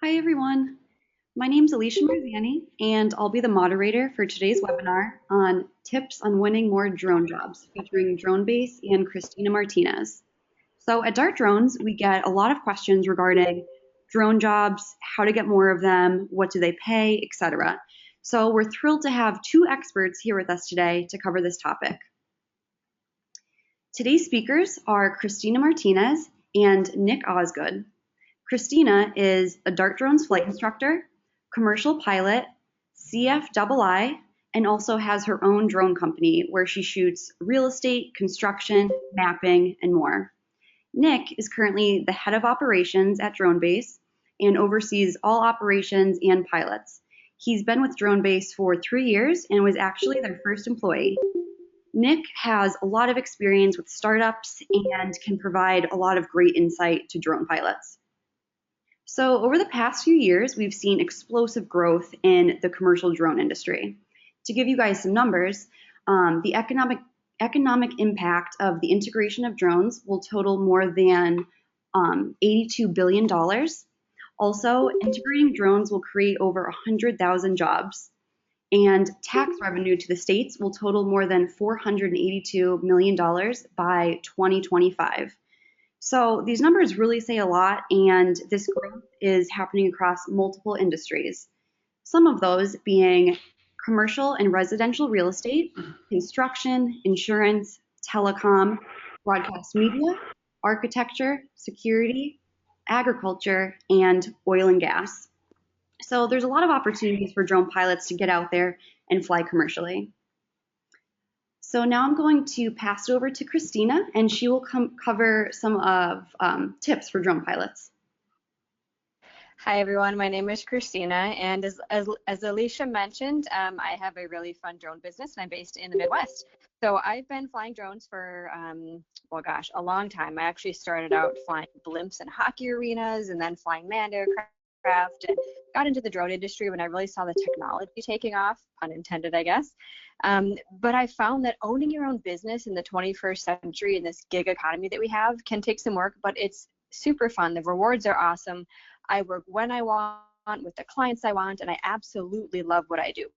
Hi everyone, my name is Alicia Marzani and I'll be the moderator for today's webinar on tips on winning more drone jobs featuring DroneBase and Christina Martinez. So at Dart Drones, we get a lot of questions regarding drone jobs, how to get more of them, what do they pay, etc. So we're thrilled to have two experts here with us today to cover this topic. Today's speakers are Christina Martinez and Nick Osgood. Christina is a Dart Drones flight instructor, commercial pilot, CFII, and also has her own drone company where she shoots real estate, construction, mapping, and more. Nick is currently the head of operations at DroneBase and oversees all operations and pilots. He's been with DroneBase for 3 years and was actually their first employee. Nick has a lot of experience with startups and can provide a lot of great insight to drone pilots. So over the past few years, we've seen explosive growth in the commercial drone industry. To give you guys some numbers, the economic impact of the integration of drones will total more than $82 billion. Also, integrating drones will create over 100,000 jobs. And tax revenue to the states will total more than $482 million by 2025. So these numbers really say a lot, and this growth is happening across multiple industries. Some of those being commercial and residential real estate, construction, insurance, telecom, broadcast media, architecture, security, agriculture, and oil and gas. So there's a lot of opportunities for drone pilots to get out there and fly commercially. So now I'm going to pass it over to Christina, and she will cover some of tips for drone pilots. Hi everyone, my name is Christina, and as Alicia mentioned, I have a really fun drone business, and I'm based in the Midwest. So I've been flying drones for, well gosh, a long time. I actually started out flying blimps in hockey arenas, and then flying manned aircraft, and got into the drone industry when I really saw the technology taking off, pun intended, I guess. But I found that owning your own business in the 21st century in this gig economy that we have can take some work, but it's super fun. The rewards are awesome. I work when I want, with the clients I want, and I absolutely love what I do.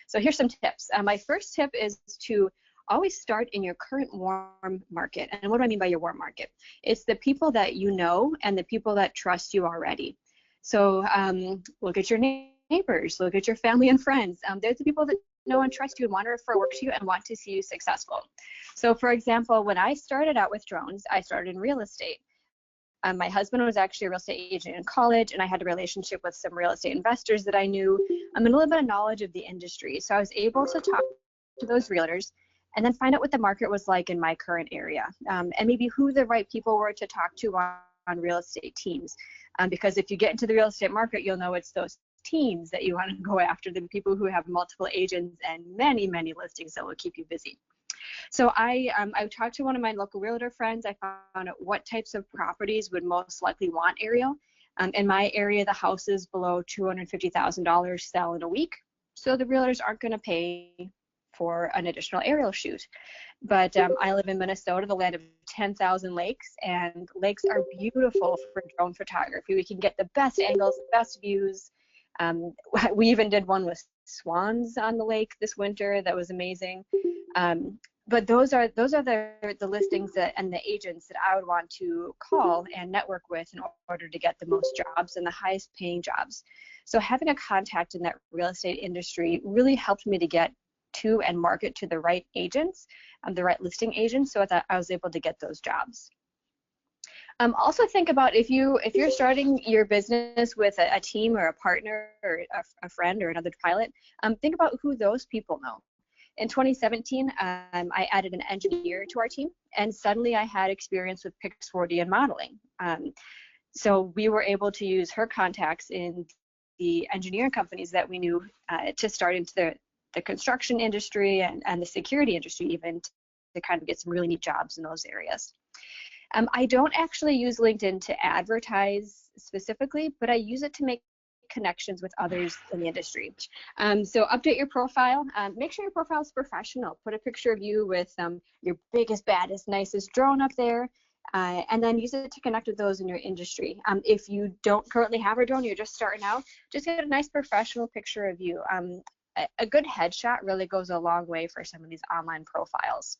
So here's some tips. My first tip is to always start in your current warm market. And what do I mean by your warm market? It's the people that you know and the people that trust you already. So look at your neighbors, look at your family and friends. They're the people that know and trust you and want to refer work to you and want to see you successful. So for example, when I started out with drones, I started in real estate. My husband was actually a real estate agent in college, and I had a relationship with some real estate investors that I knew, and a little bit of knowledge of the industry. So I was able to talk to those realtors and then find out what the market was like in my current area, and maybe who the right people were to talk to on real estate teams. Because if you get into the real estate market, you'll know it's those teams that you want to go after, the people who have multiple agents and many, many listings that will keep you busy. So I talked to one of my local realtor friends. I found out what types of properties would most likely want aerial. In my area, the houses below $250,000 sell in a week, so the realtors aren't going to pay for an additional aerial shoot. But I live in Minnesota, the land of 10,000 lakes, and lakes are beautiful for drone photography. We can get the best angles, the best views. We even did one with swans on the lake this winter. That was amazing. But those are the listings and the agents that I would want to call and network with in order to get the most jobs and the highest paying jobs. So having a contact in that real estate industry really helped me to get to and market to the right agents, the right listing agents, so that I was able to get those jobs. Also think about if you're starting your business with a team or a partner or a friend or another pilot, think about who those people know. In 2017, I added an engineer to our team, and suddenly I had experience with Pix 4D and modeling. So we were able to use her contacts in the engineering companies that we knew to start into the construction industry and the security industry, even to kind of get some really neat jobs in those areas. I don't actually use LinkedIn to advertise specifically, but I use it to make connections with others in the industry. So update your profile. Make sure your profile is professional. Put a picture of you with your biggest, baddest, nicest drone up there. And then use it to connect with those in your industry. If you don't currently have a drone, you're just starting out, just get a nice professional picture of you. A good headshot really goes a long way for some of these online profiles.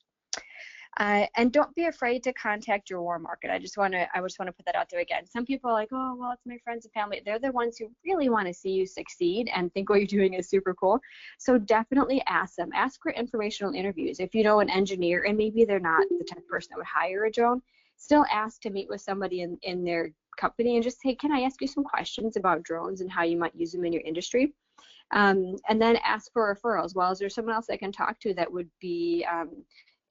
And don't be afraid to contact your warm market. I just want to put that out there again. Some people are like, oh, well, it's my friends and family. They're the ones who really want to see you succeed and think what you're doing is super cool. So definitely ask them. Ask for informational interviews. If you know an engineer and maybe they're not the type of person that would hire a drone, still ask to meet with somebody in their company and just say, can I ask you some questions about drones and how you might use them in your industry? And then ask for referrals. Well, is there someone else I can talk to that would be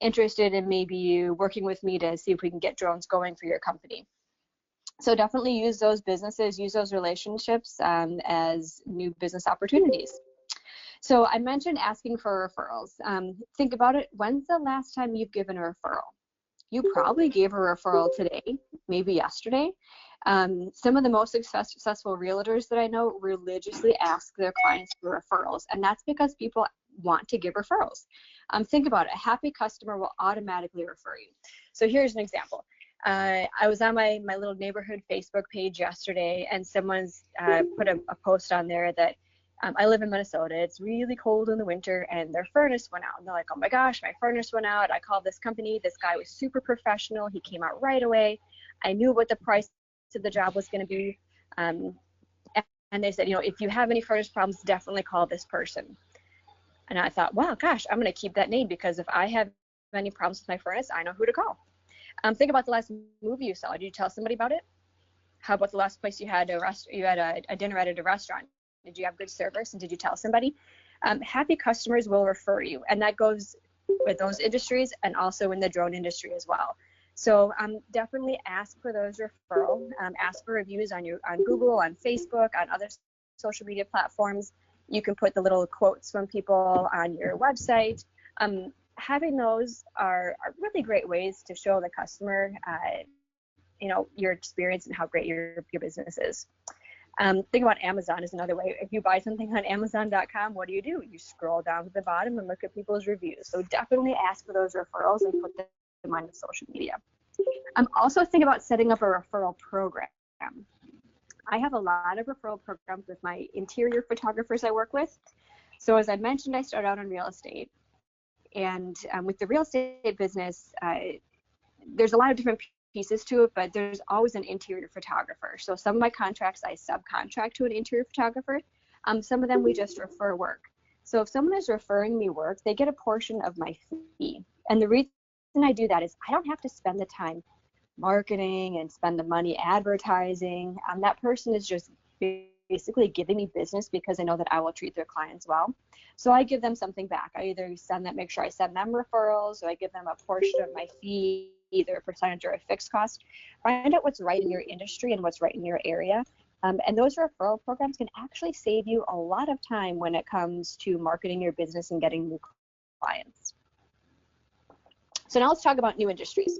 interested in maybe working with me to see if we can get drones going for your company? So definitely use those businesses, use those relationships as new business opportunities. So I mentioned asking for referrals. Think about it. When's the last time you've given a referral? You probably gave a referral today, maybe yesterday. Some of the most successful realtors that I know religiously ask their clients for referrals, and that's because people want to give referrals. Think about it. A happy customer will automatically refer you. So here's an example. I was on my little neighborhood Facebook page yesterday, and someone's put a post on there that I live in Minnesota. It's really cold in the winter, and their furnace went out. And they're like, oh my gosh, my furnace went out. I called this company. This guy was super professional. He came out right away. I knew what the price of the job was going to be. And they said, if you have any furnace problems, definitely call this person. And I thought, wow, gosh, I'm going to keep that name because if I have any problems with my furnace, I know who to call. Think about the last movie you saw. Did you tell somebody about it? How about the last place you had a dinner at a restaurant? Did you have good service and did you tell somebody? Happy customers will refer you, and that goes with those industries and also in the drone industry as well. So definitely ask for those referrals. Ask for reviews on Google, on Facebook, on other social media platforms. You can put the little quotes from people on your website. Having those are really great ways to show the customer, your experience and how great your business is. Think about Amazon is another way. If you buy something on Amazon.com, what do? You scroll down to the bottom and look at people's reviews. So definitely ask for those referrals and put them on social media. Also think about setting up a referral program. I have a lot of referral programs with my interior photographers I work with. So as I mentioned, I started out in real estate. And with the real estate business, there's a lot of different pieces to it, but there's always an interior photographer. So some of my contracts I subcontract to an interior photographer. Some of them we just refer work. So if someone is referring me work, they get a portion of my fee. And the reason I do that is I don't have to spend the time marketing and spend the money advertising. That person is just basically giving me business because I know that I will treat their clients well. So I give them something back. I either make sure I send them referrals, or I give them a portion of my fee, either a percentage or a fixed cost. Find out what's right in your industry and what's right in your area. And those referral programs can actually save you a lot of time when it comes to marketing your business and getting new clients. So now let's talk about new industries.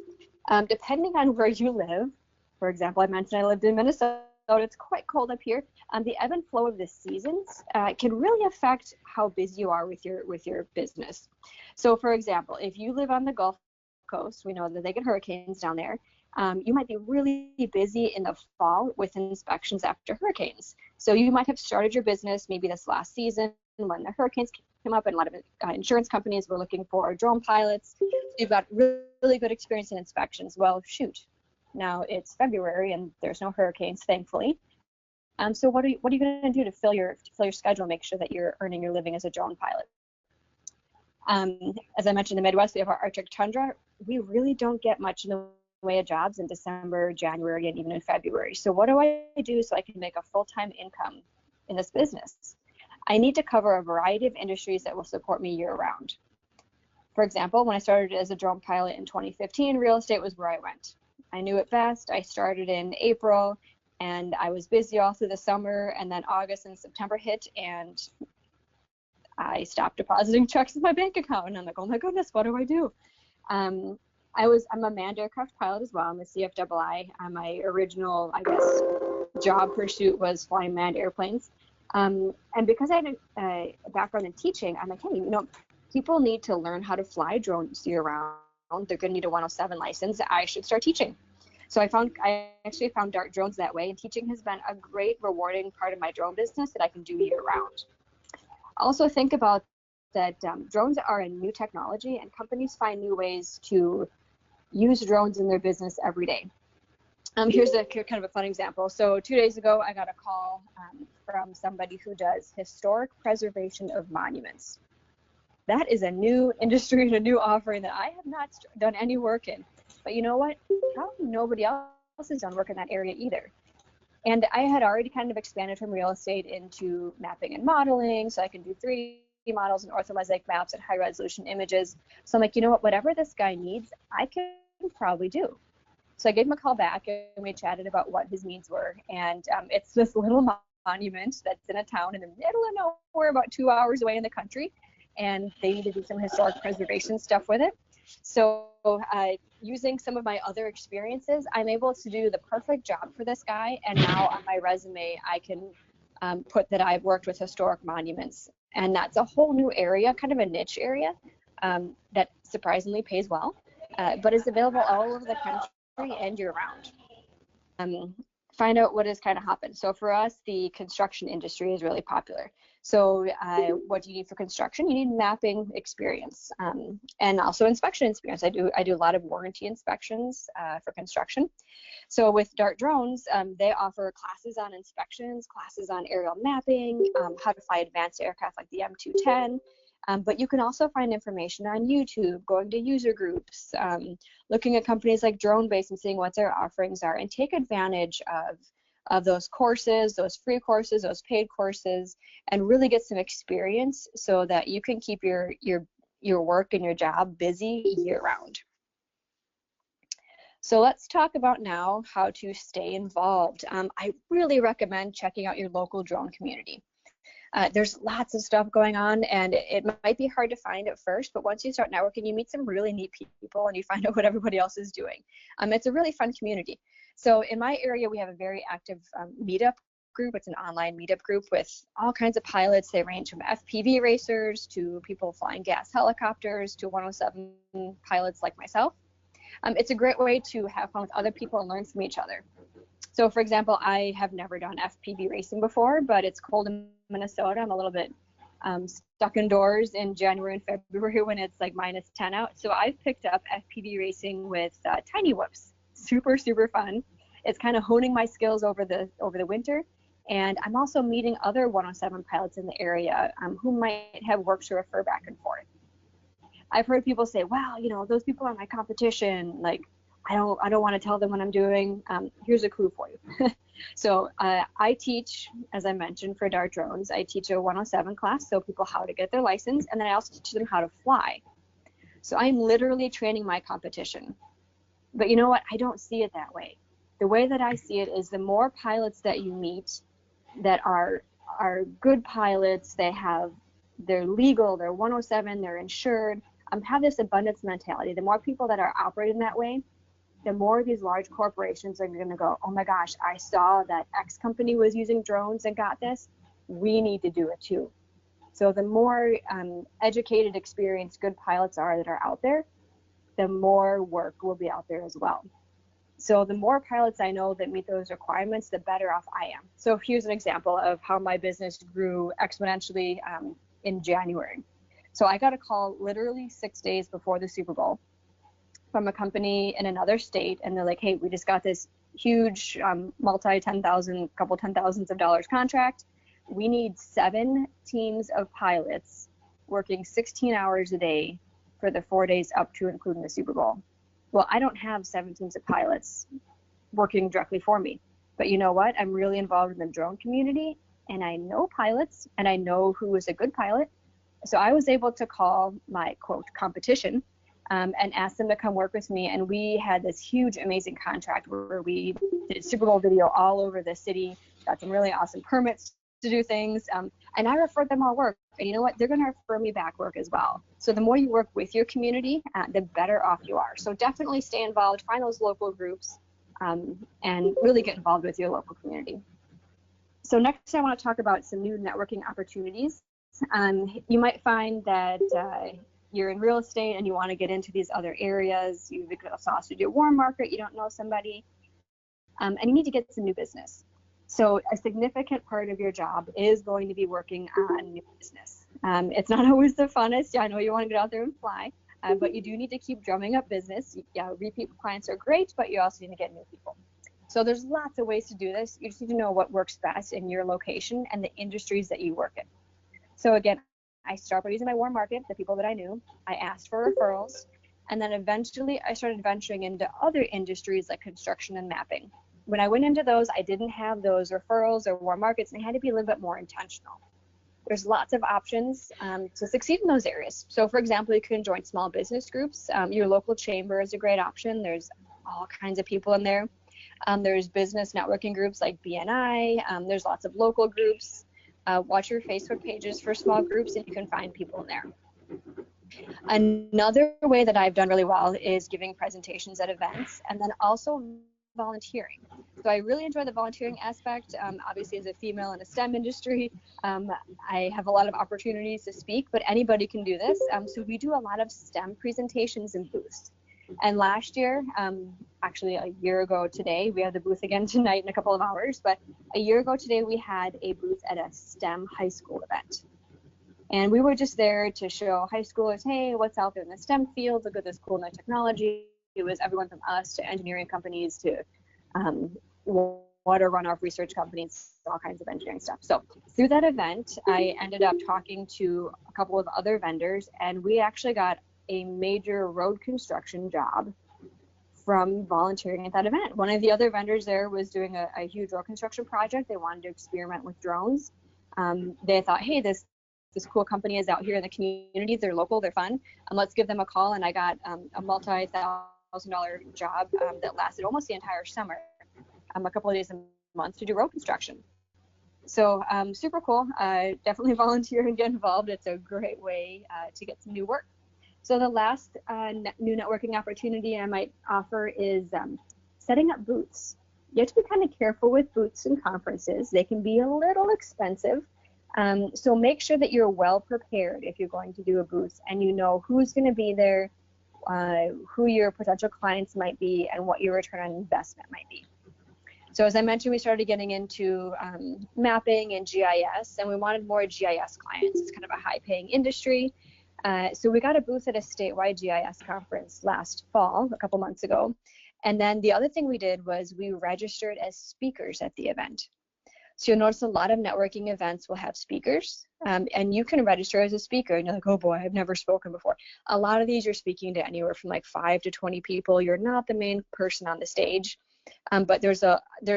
Depending on where you live, for example, I mentioned I lived in Minnesota. It's quite cold up here. The ebb and flow of the seasons can really affect how busy you are with your business. So for example, if you live on the Gulf Coast, we know that they get hurricanes down there. You might be really busy in the fall with inspections after hurricanes. So you might have started your business maybe this last season when the hurricanes came up, and a lot of insurance companies were looking for drone pilots. So you've got really good experience in inspections. Well, shoot, now it's February and there's no hurricanes, thankfully. So what are you going to do to fill your schedule and make sure that you're earning your living as a drone pilot? As I mentioned, in the Midwest, we have our Arctic tundra. We really don't get much in the way of jobs in December, January, and even in February. So what do I do so I can make a full-time income in this business? I need to cover a variety of industries that will support me year-round. For example, when I started as a drone pilot in 2015, real estate was where I went. I knew it best. I started in April, and I was busy all through the summer, and then August and September hit, and I stopped depositing checks in my bank account, and I'm like, oh my goodness, what do I do? I'm a manned aircraft pilot as well. I'm a CFII. My original, job pursuit was flying manned airplanes. And because I had a background in teaching, I'm like, hey, people need to learn how to fly drones year round. they're going to need a 107 license. I should start teaching. So I actually found Dart Drones that way, and teaching has been a great, rewarding part of my drone business that I can do year round. Also think about that drones are a new technology, and companies find new ways to use drones in their business every day. Here's a kind of a fun example. So 2 days ago, I got a call from somebody who does historic preservation of monuments. That is a new industry and a new offering that I have not done any work in. But you know what? Probably nobody else has done work in that area either. And I had already kind of expanded from real estate into mapping and modeling, so I can do 3D models and orthomosaic maps and high resolution images. So I'm like, you know what, whatever this guy needs, I can probably do. So I gave him a call back and we chatted about what his needs were. And it's this little monument that's in a town in the middle of nowhere, about 2 hours away in the country. And they need to do some historic preservation stuff with it. So using some of my other experiences, I'm able to do the perfect job for this guy. And now on my resume, I can put that I've worked with historic monuments. And that's a whole new area, kind of a niche area that surprisingly pays well, but is available all over the country and year round. Find out what is kind of hopping. So for us, the construction industry is really popular. So what do you need for construction? You need mapping experience and also inspection experience. I do a lot of warranty inspections for construction. So with Dart Drones, they offer classes on inspections, classes on aerial mapping, how to fly advanced aircraft like the M210. But you can also find information on YouTube, going to user groups, looking at companies like DroneBase and seeing what their offerings are, and take advantage of those courses, those free courses, those paid courses, and really get some experience so that you can keep your work and your job busy year round. So let's talk about now how to stay involved. I really recommend checking out your local drone community. There's lots of stuff going on, and it might be hard to find at first, but once you start networking, you meet some really neat people and you find out what everybody else is doing. It's a really fun community. So in my area, we have a very active meetup group. It's an online meetup group with all kinds of pilots. They range from FPV racers to people flying gas helicopters to 107 pilots like myself. It's a great way to have fun with other people and learn from each other. So for example, I have never done FPV racing before, but it's cold in Minnesota. I'm a little bit stuck indoors in January and February when it's like -10 out. So I've picked up FPV racing with Tiny Whoops. Super, super fun. It's kind of honing my skills over the winter. And I'm also meeting other 107 pilots in the area who might have work to refer back and forth. I've heard people say, well, you know, those people are my competition. Like, I don't want to tell them what I'm doing. Here's a clue for you. So I teach, as I mentioned, for Dart Drones. I teach a 107 class, so people how to get their license, and then I also teach them how to fly. So I'm literally training my competition. But you know what? I don't see it that way. The way that I see it is the more pilots that you meet that are good pilots, they're legal, they're 107, they're insured, have this abundance mentality. The more people that are operating that way, the more these large corporations are going to go, oh my gosh, I saw that X company was using drones and got this. We need to do it too. So the more educated, experienced, good pilots are that are out there, the more work will be out there as well. So the more pilots I know that meet those requirements, the better off I am. So here's an example of how my business grew exponentially in January. So I got a call literally 6 days before the Super Bowl from a company in another state, and they're like, hey, we just got this huge couple $10,000s of dollars contract. We need 7 teams of pilots working 16 hours a day for the 4 days up to including the Super Bowl. Well, I don't have 7 teams of pilots working directly for me, but you know what? I'm really involved in the drone community, and I know pilots, and I know who is a good pilot. So I was able to call my, quote, competition and ask them to come work with me. And we had this huge, amazing contract where we did Super Bowl video all over the city, got some really awesome permits to do things. And I referred them all work. And you know what? They're going to refer me back work as well. So the more you work with your community, the better off you are. So definitely stay involved, find those local groups, and really get involved with your local community. So next, I want to talk about some new networking opportunities. You might find that you're in real estate and you want to get into these other areas, you've exhausted your warm market, you don't know somebody, and you need to get some new business. So a significant part of your job is going to be working on new business. It's not always the funnest. I know you want to get out there and fly, but you do need to keep drumming up business. Yeah, repeat clients are great, but you also need to get new people. So there's lots of ways to do this. You just need to know what works best in your location and the industries that you work in. So again, I started by using my warm market, the people that I knew. I asked for referrals, and then eventually I started venturing into other industries like construction and mapping. When I went into those, I didn't have those referrals or warm markets, and I had to be a little bit more intentional. There's lots of options to succeed in those areas. So for example, you can join small business groups. Your local chamber is a great option. There's all kinds of people in there. There's business networking groups like BNI. There's lots of local groups. Watch your Facebook pages for small groups, and you can find people in there. Another way that I've done really well is giving presentations at events, and then also volunteering. So I really enjoy the volunteering aspect. Obviously, as a female in a STEM industry, I have a lot of opportunities to speak, but anybody can do this. So we do a lot of STEM presentations and booths. And last year, actually a year ago today, we have the booth again tonight in a couple of hours, but a year ago today, we had a booth at a STEM high school event. And we were just there to show high schoolers, hey, what's out there in the STEM field? Look at this cool new technology. It was everyone from us to engineering companies to water runoff research companies, all kinds of engineering stuff. So through that event, I ended up talking to a couple of other vendors, and we actually got a major road construction job from volunteering at that event. One of the other vendors there was doing a huge road construction project. They wanted to experiment with drones. They thought, hey, this cool company is out here in the community. They're local, they're fun. Let's give them a call. And I got a multi-$1,000 job that lasted almost the entire summer, a couple of days a month to do road construction. So super cool. Definitely volunteer and get involved. It's a great way to get some new work. So the last new networking opportunity I might offer is setting up booths. You have to be kind of careful with booths and conferences. They can be a little expensive. So make sure that you're well prepared if you're going to do a booth and you know who's going to be there, who your potential clients might be, and what your return on investment might be. So as I mentioned, we started getting into mapping and GIS, and we wanted more GIS clients. It's kind of a high-paying industry. So we got a booth at a statewide GIS conference last fall, a couple months ago. And then the other thing we did was we registered as speakers at the event. So you'll notice a lot of networking events will have speakers, and you can register as a speaker. And you're like, oh boy, I've never spoken before. A lot of these you're speaking to anywhere from like 5 to 20 people. You're not the main person on the stage, but there's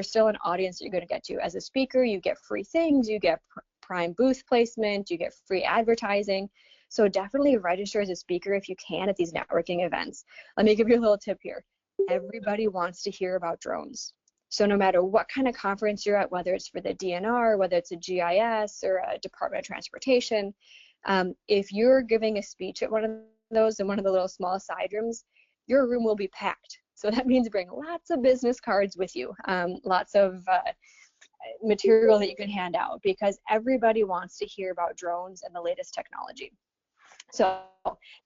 still an audience that you're going to get to. As a speaker, you get free things, you get prime booth placement, you get free advertising. So definitely register as a speaker if you can at these networking events. Let me give you a little tip here. Everybody wants to hear about drones. So no matter what kind of conference you're at, whether it's for the DNR, whether it's a GIS or a Department of Transportation, if you're giving a speech at one of those in one of the little small side rooms, your room will be packed. So that means bring lots of business cards with you, lots of material that you can hand out, because everybody wants to hear about drones and the latest technology. So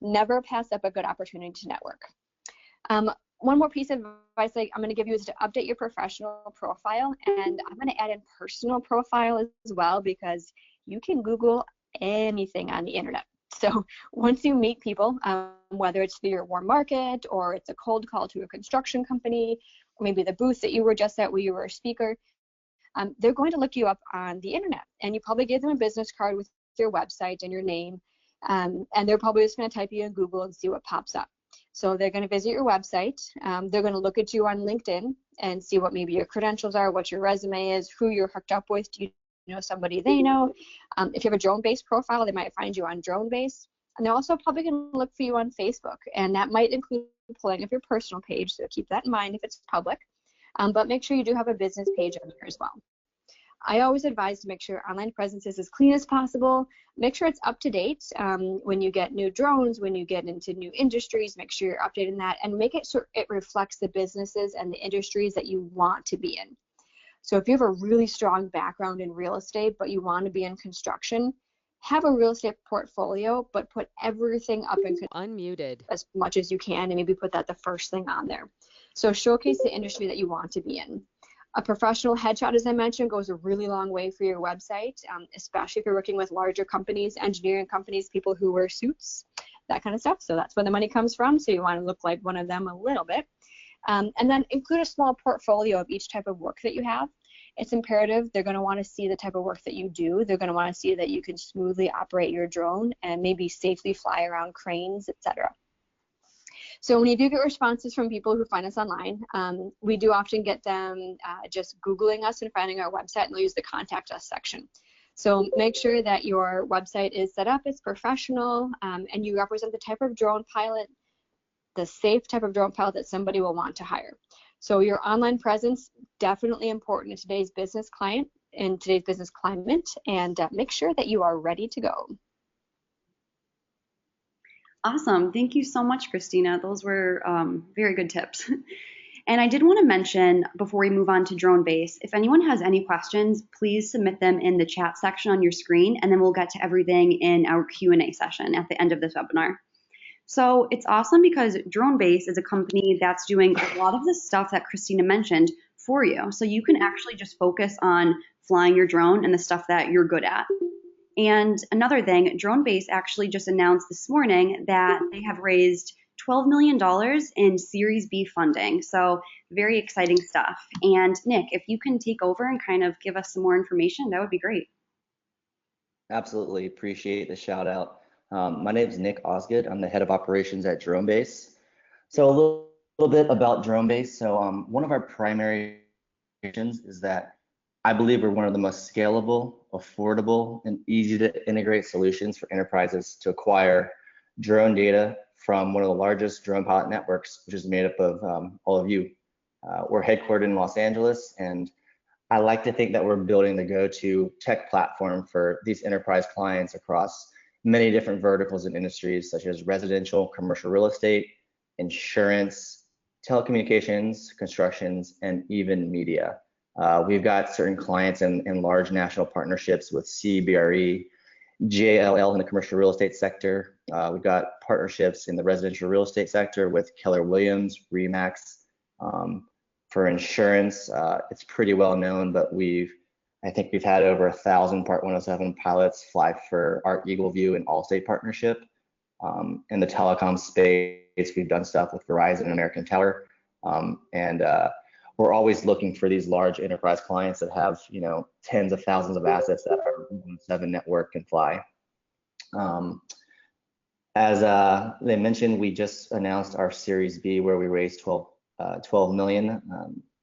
never pass up a good opportunity to network. One more piece of advice I'm going to give you is to update your professional profile, and I'm going to add in personal profile as well, because you can Google anything on the internet. So once you meet people, whether it's through your warm market or it's a cold call to a construction company, or maybe the booth that you were just at where you were a speaker, they're going to look you up on the internet, and you probably give them a business card with your website and your name, and they're probably just going to type you in Google and see what pops up. So they're going to visit your website. They're going to look at you on LinkedIn and see what maybe your credentials are, what your resume is, who you're hooked up with. Do you know somebody they know? If you have a DroneBase profile, they might find you on DroneBase. And they're also probably going to look for you on Facebook. And that might include pulling up your personal page, so keep that in mind if it's public. But make sure you do have a business page on there as well. I always advise to make sure your online presence is as clean as possible. Make sure it's up to date. When you get new drones, when you get into new industries, make sure you're updating that, and make it so it reflects the businesses and the industries that you want to be in. So if you have a really strong background in real estate, but you want to be in construction, have a real estate portfolio, but put everything up in Unmuted. as much as you can, and maybe put that the first thing on there. So showcase the industry that you want to be in. A professional headshot, as I mentioned, goes a really long way for your website, especially if you're working with larger companies, engineering companies, people who wear suits, that kind of stuff. So that's where the money comes from. So you want to look like one of them a little bit. And then include a small portfolio of each type of work that you have. It's imperative. They're going to want to see the type of work that you do. They're going to want to see that you can smoothly operate your drone and maybe safely fly around cranes, etc. So when you do get responses from people who find us online, we do often get them just Googling us and finding our website, and they'll use the contact us section. So make sure that your website is set up, it's professional, and you represent the type of drone pilot, the safe type of drone pilot that somebody will want to hire. So your online presence, definitely important in today's business climate, and make sure that you are ready to go. Awesome. Thank you so much, Christina. Those were very good tips. And I did want to mention before we move on to DroneBase, if anyone has any questions, please submit them in the chat section on your screen, and then we'll get to everything in our Q&A session at the end of this webinar. So it's awesome because DroneBase is a company that's doing a lot of the stuff that Christina mentioned for you. So you can actually just focus on flying your drone and the stuff that you're good at. And another thing, DroneBase actually just announced this morning that they have raised $12 million in Series B funding. So very exciting stuff. And Nick, if you can take over and kind of give us some more information, that would be great. Absolutely. Appreciate the shout out. My name is Nick Osgood. I'm the head of operations at DroneBase. So a little bit about DroneBase. So one of our primary missions is that I believe we're one of the most scalable, affordable, and easy to integrate solutions for enterprises to acquire drone data from one of the largest drone pilot networks, which is made up of all of you. We're headquartered in Los Angeles, and I like to think that we're building the go-to tech platform for these enterprise clients across many different verticals and industries, such as residential, commercial real estate, insurance, telecommunications, constructions, and even media. We've got certain clients in large national partnerships with CBRE, JLL in the commercial real estate sector. We've got partnerships in the residential real estate sector with Keller Williams, RE/MAX. For insurance, it's pretty well known, but I think we've had over 1,000 Part 107 pilots fly for our Eagle View and Allstate partnership. In the telecom space, we've done stuff with Verizon and American Tower, and we're always looking for these large enterprise clients that have, tens of thousands of assets that our 107 network can fly. As they mentioned, we just announced our Series B, where we raised 12 million.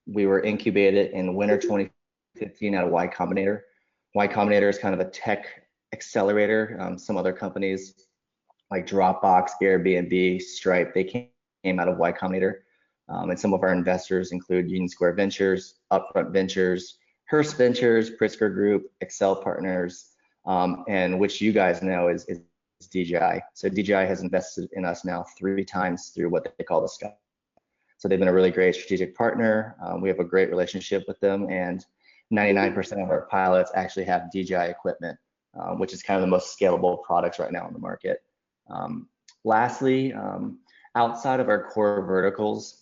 We were incubated in winter 2015 at a Y Combinator. Y Combinator is kind of a tech accelerator. Some other companies like Dropbox, Airbnb, Stripe, they came out of Y Combinator. And some of our investors include Union Square Ventures, Upfront Ventures, Hearst Ventures, Pritzker Group, Excel Partners, and which you guys know is DJI. So DJI has invested in us now 3 times through what they call the Sky. So they've been a really great strategic partner. We have a great relationship with them, and 99% of our pilots actually have DJI equipment, which is kind of the most scalable products right now in the market. Lastly, outside of our core verticals,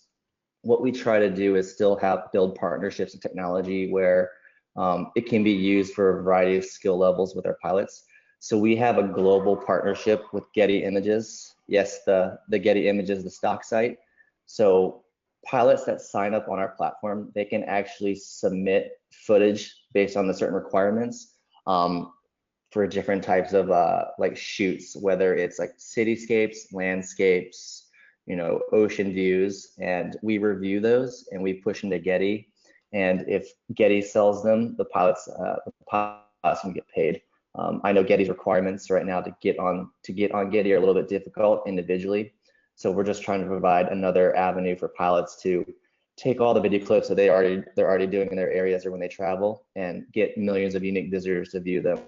what we try to do is still build partnerships and technology where it can be used for a variety of skill levels with our pilots. So we have a global partnership with Getty Images. Yes, the Getty Images, the stock site. So pilots that sign up on our platform, they can actually submit footage based on the certain requirements for different types of like shoots, whether it's like cityscapes, landscapes, ocean views, and we review those and we push into Getty. And if Getty sells them, the pilots can get paid. I know Getty's requirements right now to get on Getty are a little bit difficult individually. So we're just trying to provide another avenue for pilots to take all the video clips that they're already doing in their areas or when they travel and get millions of unique visitors to view them.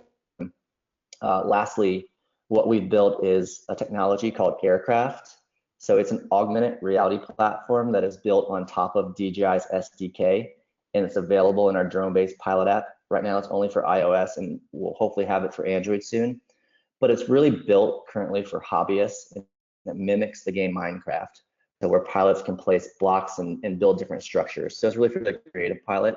Lastly, what we've built is a technology called Aircraft. So it's an augmented reality platform that is built on top of DJI's SDK, and it's available in our DroneBase pilot app. Right now it's only for iOS, and we'll hopefully have it for Android soon. but it's really built currently for hobbyists that mimics the game Minecraft. So where pilots can place blocks and build different structures. So it's really for the creative pilot.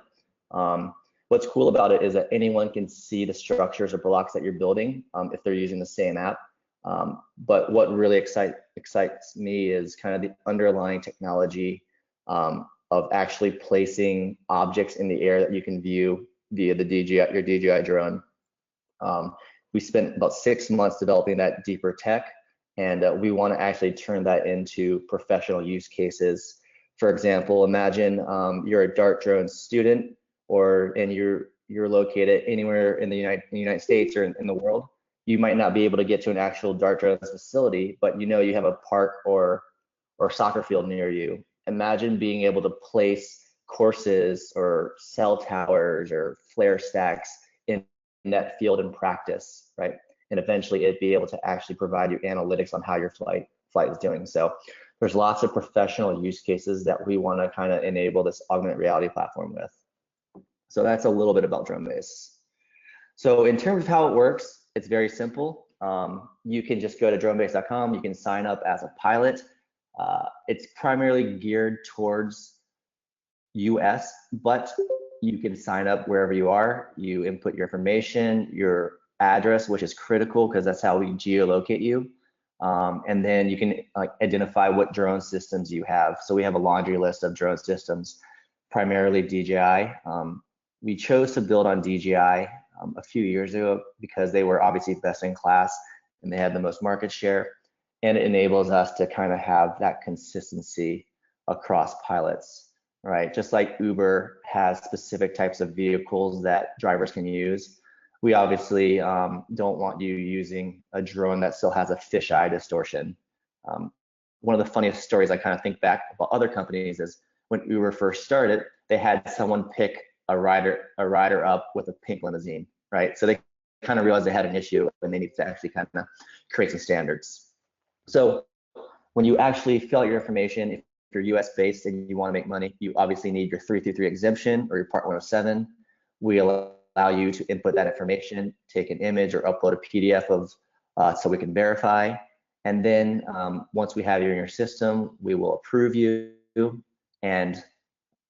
What's cool about it is that anyone can see the structures or blocks that you're building if they're using the same app. But what really excites me is kind of the underlying technology of actually placing objects in the air that you can view via the DJI, your DJI drone. We spent about 6 months developing that deeper tech, and we want to actually turn that into professional use cases. For example, imagine you're a dart drone student, and you're located anywhere in the United States or in the world. You might not be able to get to an actual dart drone facility, but you have a park or soccer field near you. Imagine being able to place courses or cell towers or flare stacks in that field in practice, right? And eventually it'd be able to actually provide you analytics on how your flight is doing. So there's lots of professional use cases that we want to kind of enable this augmented reality platform with. So that's a little bit about DroneBase. So in terms of how it works, it's very simple. You can just go to dronebase.com. You can sign up as a pilot. It's primarily geared towards US, but you can sign up wherever you are. You input your information, your address, which is critical because that's how we geolocate you. And then you can identify what drone systems you have. So we have a laundry list of drone systems, primarily DJI. We chose to build on DJI a few years ago because they were obviously best in class and they had the most market share. And it enables us to kind of have that consistency across pilots, right? Just like Uber has specific types of vehicles that drivers can use. We obviously don't want you using a drone that still has a fisheye distortion. One of the funniest stories I kind of think back about other companies is when Uber first started, they had someone pick a rider up with a pink limousine, right? So they kind of realized they had an issue and they need to actually kind of create some standards. So when you actually fill out your information, if you're US based and you want to make money, you obviously need your 333 exemption or your Part 107. We allow you to input that information, take an image or upload a PDF of so we can verify. And then once we have you in your system, we will approve you and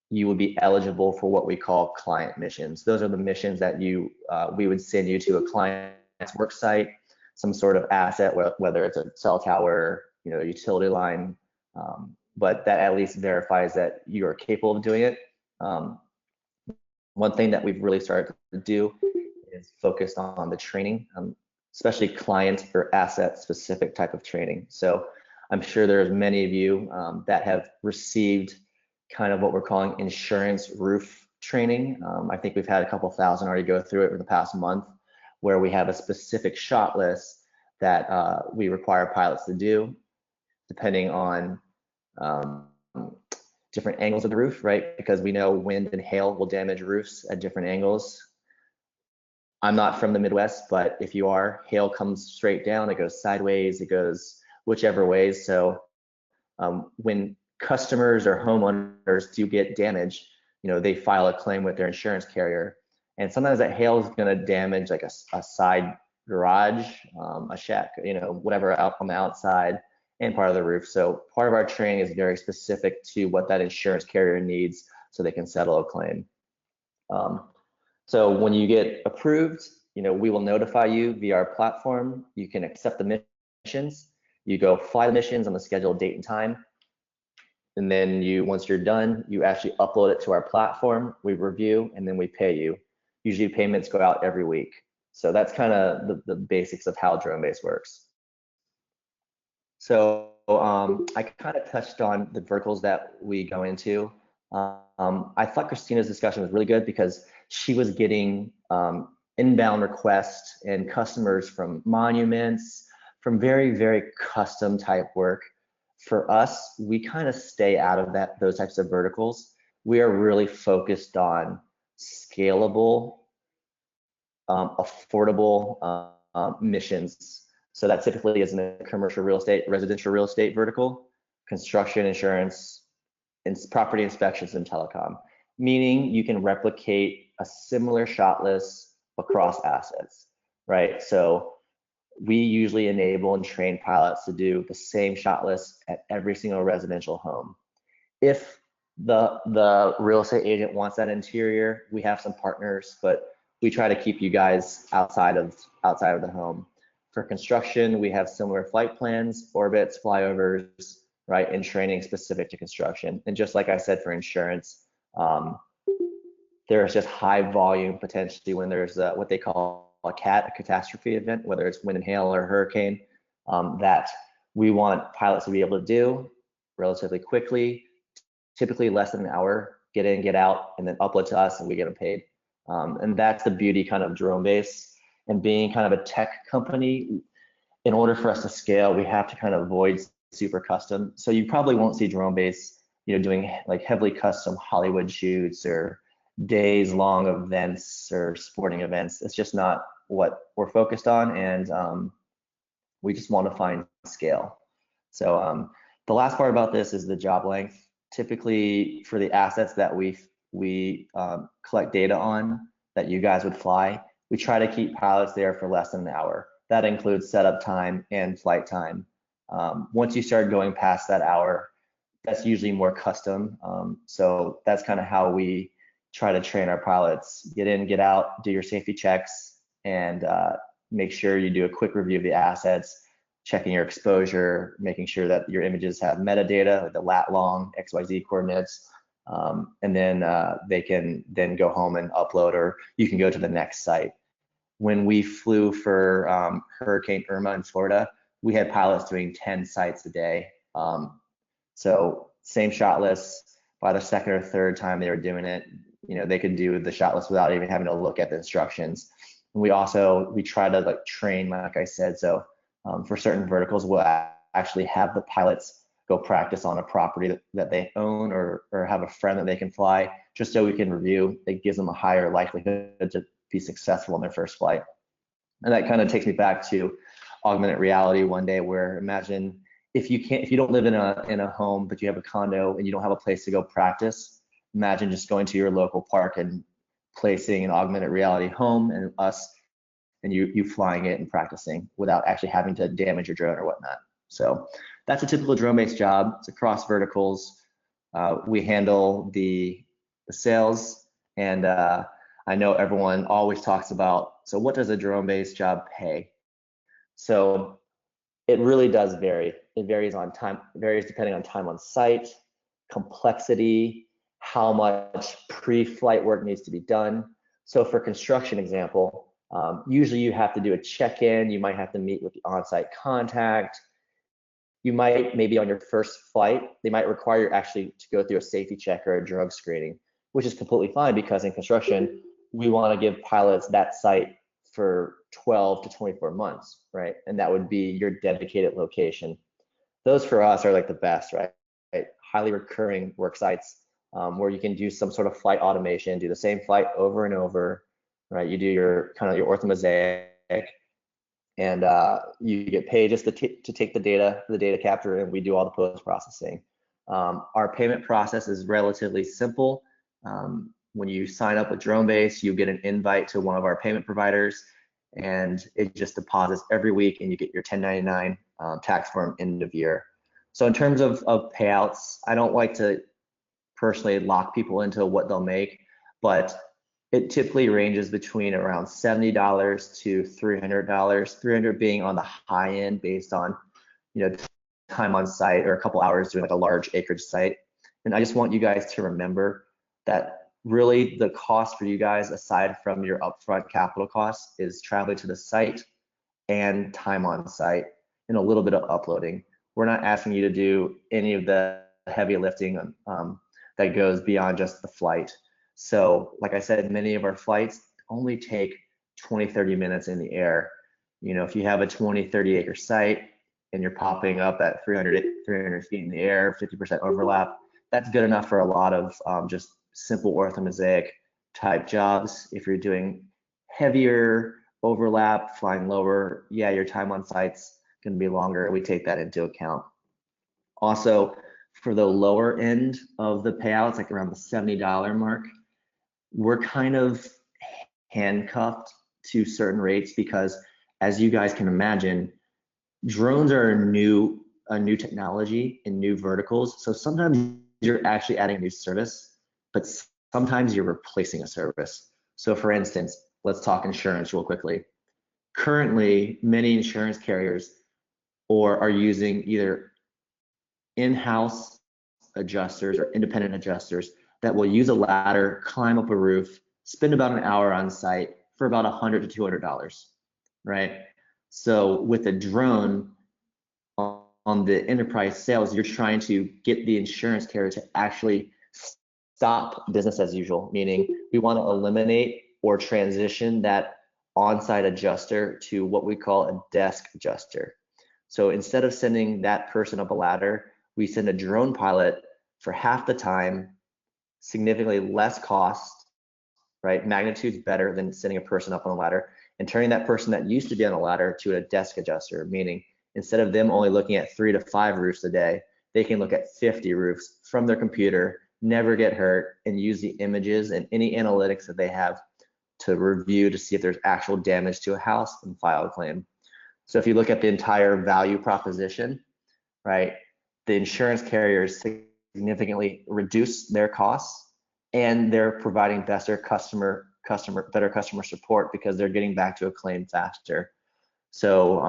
you will be eligible for what we call client missions. Those are the missions that we would send you to a client's work site, some sort of asset, whether it's a cell tower, a utility line, but that at least verifies that you are capable of doing it. One thing that we've really started to do is focus on the training, especially client or asset specific type of training. So I'm sure there's many of you that have received kind of what we're calling insurance roof training. I think we've had a couple thousand already go through it in the past month, where we have a specific shot list that we require pilots to do, depending on different angles of the roof, right? Because we know wind and hail will damage roofs at different angles. I'm not from the Midwest, but if you are, hail comes straight down, it goes sideways, it goes whichever ways. So when customers or homeowners do get damaged, they file a claim with their insurance carrier. And sometimes that hail is going to damage like a side garage, a shack, whatever out on the outside and part of the roof. So part of our training is very specific to what that insurance carrier needs so they can settle a claim. So when you get approved, we will notify you via our platform. You can accept the missions. You go fly the missions on the scheduled date and time. And then once you're done, you actually upload it to our platform, we review, and then we pay you. Usually payments go out every week. So that's kind of the basics of how DroneBase works. So I kind of touched on the verticals that we go into. I thought Christina's discussion was really good because she was getting inbound requests and customers from monuments, from very, very custom type work. For us, we kind of stay out of those types of verticals. We are really focused on scalable, affordable missions. So that typically is in the commercial real estate, residential real estate vertical, construction, insurance, and property inspections and telecom, meaning you can replicate a similar shot list across assets, right? So we usually enable and train pilots to do the same shot list at every single residential home. If the real estate agent wants that interior, we have some partners, but we try to keep you guys outside of the home. For construction, we have similar flight plans, orbits, flyovers, right, and training specific to construction. And just like I said for insurance, there's just high volume potentially when there's what they call a catastrophe event, whether it's wind and hail or hurricane, that we want pilots to be able to do relatively quickly, typically less than an hour, get in, get out, and then upload to us and we get them paid. And that's the beauty kind of DroneBase. And being kind of a tech company, in order for us to scale, we have to kind of avoid super custom. So you probably won't see DroneBase, doing like heavily custom Hollywood shoots or days long events or sporting events. It's just not what we're focused on, and we just want to find scale. So the last part about this is the job length. Typically for the assets that we collect data on that you guys would fly, we try to keep pilots there for less than an hour. That includes setup time and flight time. Once you start going past that hour, that's usually more custom. So that's kind of how we try to train our pilots. Get in, get out, do your safety checks, and make sure you do a quick review of the assets, checking your exposure, making sure that your images have metadata, like the lat long, XYZ coordinates, and then they can then go home and upload, or you can go to the next site. When we flew for Hurricane Irma in Florida, we had pilots doing 10 sites a day. So same shot lists. By the second or third time they were doing it, they could do the shot list without even having to look at the instructions. And we try to like train, like I said, so for certain verticals, we'll actually have the pilots go practice on a property that they own or have a friend that they can fly, just so we can review. It gives them a higher likelihood to be successful in their first flight. And that kind of takes me back to augmented reality one day, where imagine if you don't live in a home, but you have a condo and you don't have a place to go practice, imagine just going to your local park and placing an augmented reality home and you flying it and practicing without actually having to damage your drone or whatnot. So that's a typical DroneBase job. It's across verticals. We handle the sales, and I know everyone always talks about, so what does a DroneBase job pay? So it really does vary. It varies depending on time on site, complexity, how much pre-flight work needs to be done. So for construction example, usually you have to do a check-in, you might have to meet with the on-site contact. You might, maybe on your first flight, they might require you actually to go through a safety check or a drug screening, which is completely fine, because in construction, we want to give pilots that site for 12 to 24 months, right? And that would be your dedicated location. Those for us are like the best, right? Highly recurring work sites, where you can do some sort of flight automation, do the same flight over and over, right? You do your orthomosaic, and you get paid just to take the data capture, and we do all the post-processing. Our payment process is relatively simple. When you sign up with DroneBase, you get an invite to one of our payment providers, and it just deposits every week, and you get your 1099 tax form end of year. So in terms of payouts, I don't like to personally lock people into what they'll make, but it typically ranges between around $70 to $300, $300 being on the high end based on time on site or a couple hours doing like a large acreage site. And I just want you guys to remember that really the cost for you guys, aside from your upfront capital costs, is traveling to the site and time on site and a little bit of uploading. We're not asking you to do any of the heavy lifting that goes beyond just the flight. So like I said, many of our flights only take 20-30 minutes in the air. If you have a 20-30 acre site and you're popping up at 300 feet in the air, 50% overlap, that's good enough for a lot of just simple orthomosaic type jobs. If you're doing heavier overlap, flying lower, yeah, your time on site's going to be longer. We take that into account. Also, for the lower end of the payouts, like around the $70 mark, we're kind of handcuffed to certain rates, because as you guys can imagine, drones are a new technology in new verticals. So sometimes you're actually adding a new service, but sometimes you're replacing a service. So for instance, let's talk insurance real quickly. Currently, many insurance carriers are using either in-house adjusters or independent adjusters that will use a ladder, climb up a roof, spend about an hour on site for about $100 to $200, right? So with a drone on the enterprise sales, you're trying to get the insurance carrier to actually stop business as usual, meaning we want to eliminate or transition that on-site adjuster to what we call a desk adjuster. So instead of sending that person up a ladder, we send a drone pilot for half the time, significantly less cost, right? Magnitude's better than sending a person up on a ladder, and turning that person that used to be on a ladder to a desk adjuster, meaning instead of them only looking at 3 to 5 roofs a day, they can look at 50 roofs from their computer, never get hurt, and use the images and any analytics that they have to review to see if there's actual damage to a house and file a claim. So if you look at the entire value proposition, right, the insurance carriers significantly reduce their costs, and they're providing better customer support because they're getting back to a claim faster. So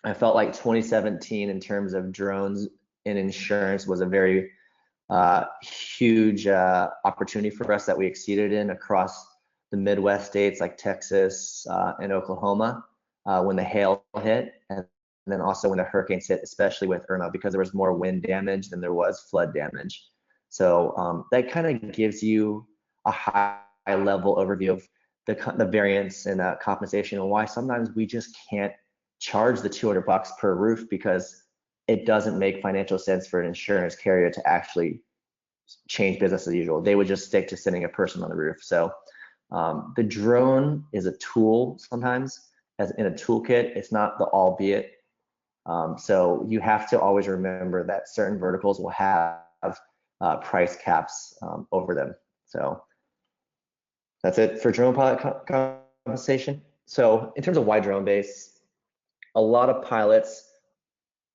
I felt like 2017 in terms of drones in insurance was a very huge opportunity for us that we exceeded in across the Midwest states like Texas and Oklahoma when the hail hit, and then also when the hurricanes hit, especially with Irma, because there was more wind damage than there was flood damage. So that kind of gives you a high level overview of the variance and compensation and why sometimes we just can't charge the $200 per roof because it doesn't make financial sense for an insurance carrier to actually change business as usual. They would just stick to sending a person on the roof. So the drone is a tool sometimes, as in a toolkit. It's not the all be it. So you have to always remember that certain verticals will have price caps over them. So that's it for drone pilot compensation. So in terms of why DroneBase, a lot of pilots,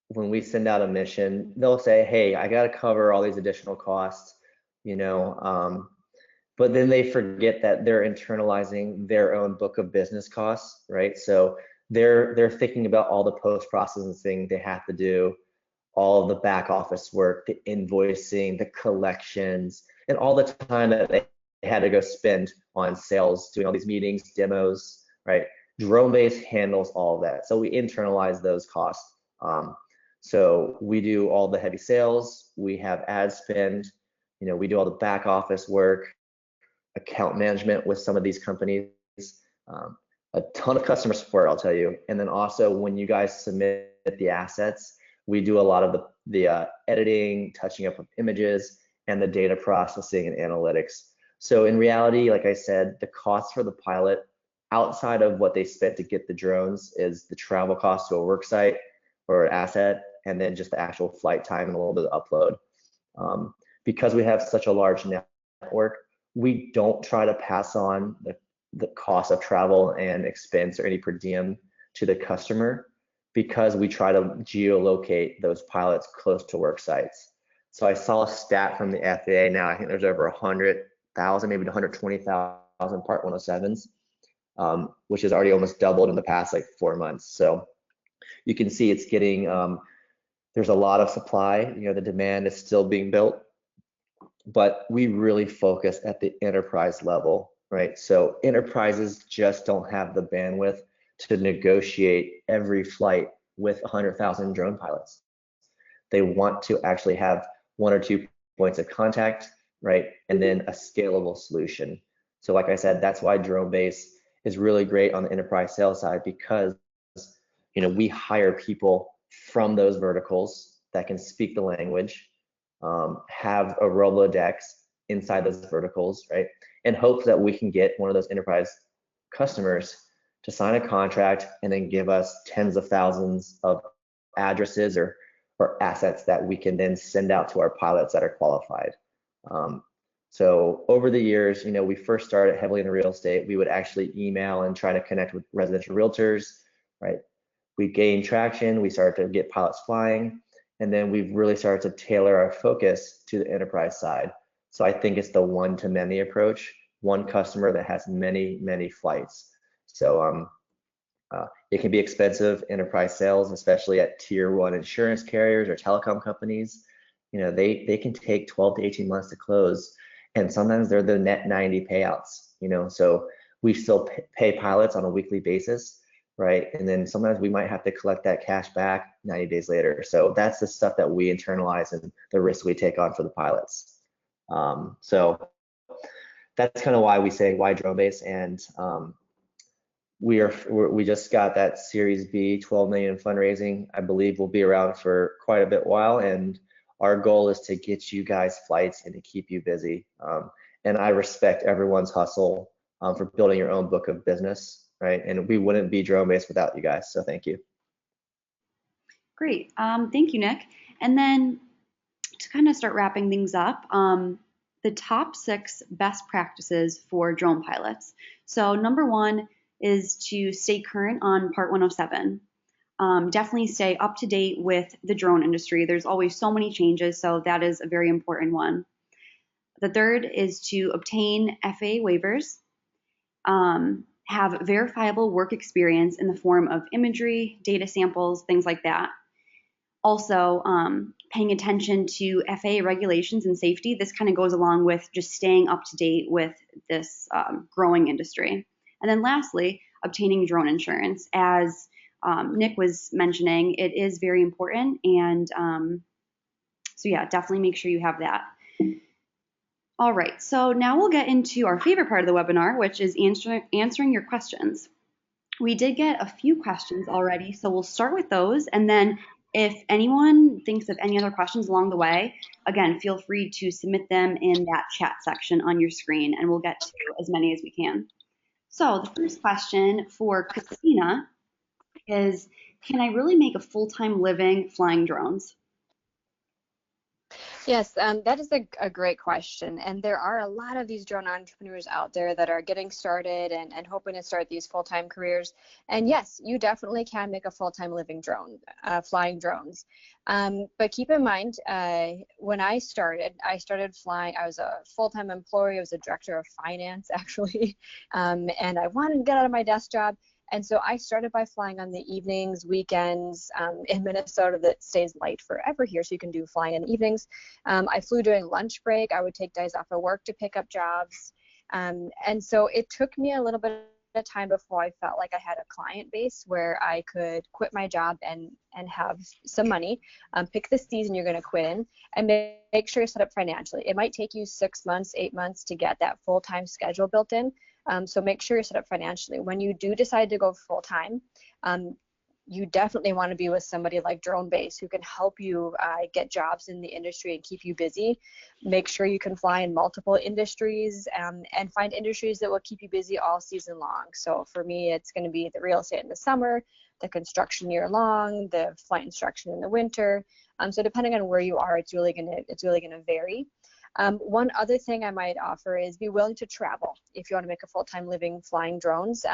when we send out a mission, they'll say, hey, I got to cover all these additional costs, but then they forget that they're internalizing their own book of business costs, right? So they're thinking about all the post-processing they have to do, all of the back office work, the invoicing, the collections, and all the time that they had to go spend on sales, doing all these meetings, demos, right? DroneBase handles all of that. So we internalize those costs. So we do all the heavy sales, we have ad spend, we do all the back office work, account management with some of these companies, a ton of customer support, I'll tell you. And then also when you guys submit the assets, we do a lot of the editing, touching up of images, and the data processing and analytics. So in reality, like I said, the cost for the pilot outside of what they spent to get the drones is the travel cost to a work site or asset, and then just the actual flight time and a little bit of upload. Because we have such a large network, we don't try to pass on the cost of travel and expense or any per diem to the customer, because we try to geolocate those pilots close to work sites. So I saw a stat from the FAA now, I think there's over 100,000, maybe 120,000 Part 107s, which has already almost doubled in the past like 4 months. So you can see it's getting, there's a lot of supply, the demand is still being built, but we really focus at the enterprise level, right? So enterprises just don't have the bandwidth to negotiate every flight with 100,000 drone pilots. They want to actually have 1 or 2 points of contact, right? And then a scalable solution. So like I said, that's why DroneBase is really great on the enterprise sales side, because we hire people from those verticals that can speak the language, have a Rolodex inside those verticals, right? And hope that we can get one of those enterprise customers to sign a contract and then give us tens of thousands of addresses or assets that we can then send out to our pilots that are qualified. So over the years, we first started heavily in real estate. We would actually email and try to connect with residential realtors, right? We gained traction, we started to get pilots flying, and then we've really started to tailor our focus to the enterprise side. So I think it's the one-to-many approach, one customer that has many, many flights. So it can be expensive enterprise sales, especially at tier one insurance carriers or telecom companies. You know, they can take 12 to 18 months to close, and sometimes they're the net 90 payouts, you know, so we still pay pilots on a weekly basis, right? And then sometimes we might have to collect that cash back 90 days later. So that's the stuff that we internalize and the risk we take on for the pilots. So that's kind of why we say why DroneBase, and we just got that Series B 12 million fundraising. I believe we'll be around for quite a bit while, and our goal is to get you guys flights and to keep you busy. And I respect everyone's hustle for building your own book of business, right? And we wouldn't be DroneBase without you guys, so thank you. Great, thank you, Nick. And then to kind of start wrapping things up, the top 6 best practices for drone pilots. So number 1 is to stay current on Part 107. Definitely stay up to date with the drone industry. There's always so many changes, so that is a very important one. The third is to obtain FAA waivers, have verifiable work experience in the form of imagery, data samples, things like that. Also, paying attention to FAA regulations and safety. This kind of goes along with just staying up to date with this growing industry. And then lastly, obtaining drone insurance. As Nick was mentioning, it is very important. And so yeah, definitely make sure you have that. All right, so now we'll get into our favorite part of the webinar, which is answering your questions. We did get a few questions already, so we'll start with those. And then if anyone thinks of any other questions along the way, again, feel free to submit them in that chat section on your screen, and we'll get to as many as we can. So the first question for Christina is, can I really make a full-time living flying drones? Yes, that is a great question. And there are a lot of these drone entrepreneurs out there that are getting started and hoping to start these full-time careers. And yes, you definitely can make a full-time living flying drones. But keep in mind, when I started flying, I was a full-time employee. I was a director of finance, actually. And I wanted to get out of my desk job. And so I started by flying on the evenings, weekends. In Minnesota, that stays light forever here, so you can do flying in the evenings. I flew during lunch break. I would take days off of work to pick up jobs. And so it took me a little bit of time before I felt like I had a client base where I could quit my job and have some money, pick the season you're going to quit in, and make sure you're set up financially. It might take you 6 months, 8 months to get that full-time schedule built in. So make sure you're set up financially. When you do decide to go full-time, you definitely want to be with somebody like DroneBase who can help you get jobs in the industry and keep you busy. Make sure you can fly in multiple industries and find industries that will keep you busy all season long. So for me, it's going to be the real estate in the summer, the construction year long, the flight instruction in the winter. So depending on where you are, it's really going to vary. One other thing I might offer is be willing to travel if you want to make a full-time living flying drones.